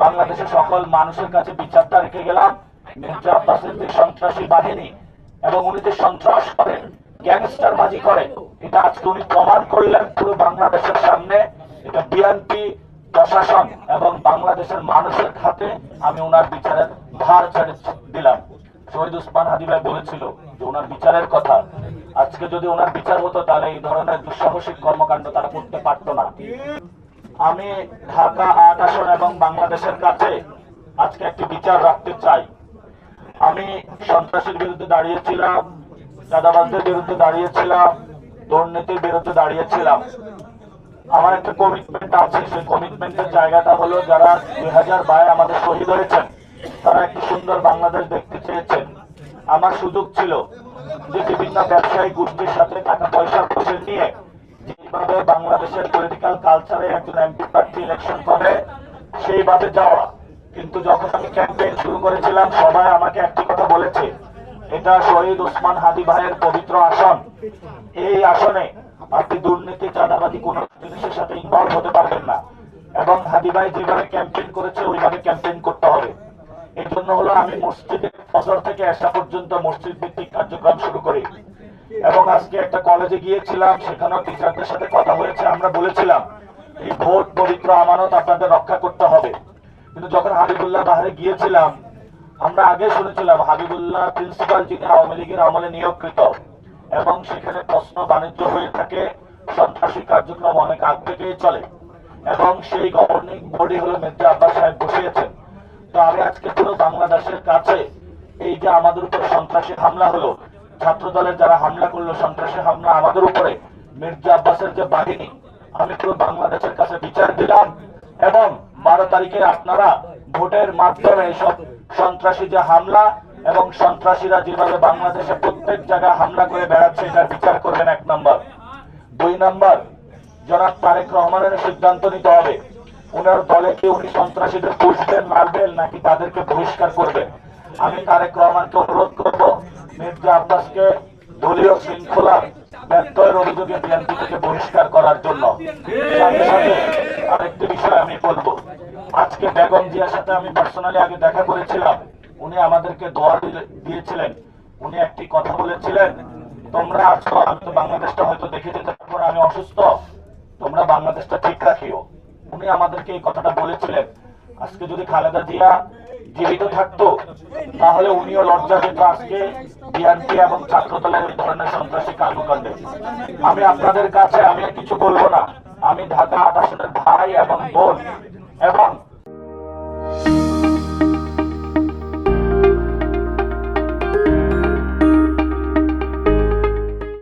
বাংলাদেশের সকল মানুষের কাছে বিচারটা রেখে গেলাম। মির্জা আব্বাসের যে সন্ত্রাসী বাহিনী এবং উনি যে সন্ত্রাস করেন, গ্যাংস্টারবাজি করে, এটা আজকে উনি প্রমাণ করলেন পুরো বাংলাদেশের সামনে। এটা বিএনপি প্রশাসন এবং বাংলাদেশের মানুষের হাতে আমি ওনার বিচারের ভার ছেড়ে দিলাম। শহীদ ওসমান হাদী ভাই বলেছিল যে ওনার বিচারের কথা, আজকে যদি ওনার বিচার হতো তাহলে এই ধরনের দুঃসাহসিক কর্মকাণ্ড তারা করতে পারতো না। আমি ঢাকা ৮ আসন এবং বাংলাদেশের কাছে আজকে একটি বিচার রাখতে চাই। আমি সন্ত্রাসের বিরুদ্ধে দাঁড়িয়েছিলাম, চাঁদাবাজদের বিরুদ্ধে দাঁড়িয়েছিলাম, দুর্নীতির বিরুদ্ধে দাঁড়িয়েছিলাম। আমার একটা কমিটমেন্ট আছে, সেই কমিটমেন্টের জায়গাটা হলো যারা 2022 আমাদের শহীদ হয়েছেন তারা একটি সুন্দর বাংলাদেশ দেখতে চেয়েছেন। আমার সুযোগ ছিল যে বিভিন্ন ব্যবসায়ী গোষ্ঠীর সাথে টাকা পয়সা বসে নিয়ে যেভাবে বাংলাদেশের পলিটিক্যাল কালচারে একজন এমপি প্রার্থী ইলেকশন করে সেইভাবে যাওয়া। কিন্তু যখন আমি ক্যাম্পেইন শুরু করেছিলাম সবাই আমাকে একটি কথা বলেছে, এটা শহীদ ওসমান হাদী ভাইয়ের পবিত্র আসন, এই আসনে আপনি দুর্নীতি চাঁদাবাজি কোন জিনিসের সাথে ইনভলভ হতে পারবেন না এবং হাদী ভাই যেভাবে ক্যাম্পেইন করেছে ওইভাবে ক্যাম্পেইন করতে হবে। এই জন্য হলো আমি মসজিদে ফজর থেকে এশা পর্যন্ত মসজিদ ভিত্তিক কার্যক্রম শুরু করি এবং আজকে একটা কলেজে গিয়েছিলাম, সেখানেও টিচারদের সাথে কথা হয়েছে। আমরা বলেছিলাম এই ভোট পবিত্র আমানত আপনাদের রক্ষা করতে হবে। কিন্তু যখন হাবিবুল্লাহ বাহারে গিয়েছিলাম আমরা আগে শুনেছিলাম হাবিবুল্লাহ প্রিন্সিপাল যিনি আওয়ামী লীগের আমলে নিয়োগকৃত এবং সেখানে প্রশ্ন বাণিজ্য হয়ে থাকে, সন্ত্রাসী কার্যক্রম অনেক আগ থেকেই চলে এবং সেই গভর্নিং বডি হলো মির্জা আব্বাস সাহেব বসিয়েছেন। তো আমি আজকে পুরো বাংলাদেশের কাছে এই যে আমাদের উপর সন্ত্রাসী হামলা হলো, ছাত্র দলের যারা হামলা করলো, সন্ত্রাসী হামলা আমাদের উপরে, মির্জা আব্বাসের যে বাহিনী, আমি পুরো বাংলাদেশের কাছে বিচার দিলাম এবং 12 তারিখে আপনারা ভোটের মাধ্যমে সব সন্ত্রাসী যে হামলা এবং সন্ত্রাসীরা যেভাবে বাংলাদেশে প্রত্যেক জায়গায় হামলা করে বেড়াচ্ছে এটার বিচার করবেন। 1 নম্বর। 2 নম্বর, জনাব তারেক রহমানের সিদ্ধান্ত নিতে হবে ওনার দলে কি উনি সন্ত্রাসীদের পুষবেন, মারবেন নাকি তাদেরকে বহিষ্কার করবেন। আমি তারেক রহমানকে অনুরোধ করব মির্জা আব্বাসকে দলীয় শৃঙ্খলা ব্যত্যয়ের অভিযোগে বিএনপি থেকে বহিষ্কার করার জন্য। সাথে সাথে আরেকটি বিষয় আমি বলবো, আজকে বেগম জিয়ার সাথে আমি পার্সোনালি আগে দেখা করেছিলাম, উনি আমাদেরকে দোয়া দিয়েছিলেন। উনি একটি কথা বলেছিলেন, তোমরা আছো, আমি তো বাংলাদেশটা হয়তো দেখে যেতে পারবো না, আমি অসুস্থ, তোমরা বাংলাদেশটা ঠিক রাখিও। উনি আমাদেরকে এই কথাটা বলেছিলেন। আজকে যদি খালেদা জিয়া জীবিত থাকতো তাহলে উনিও লজ্জা পেত আজকে বিএনপি এবং ছাত্র দলের এই ধরনের সন্ত্রাসী কর্মকাণ্ডে। আমি আপনাদের কাছে আমি কিছু বলবো না, আমি ঢাকা 8 আসনের ভাই এবং বোন এবং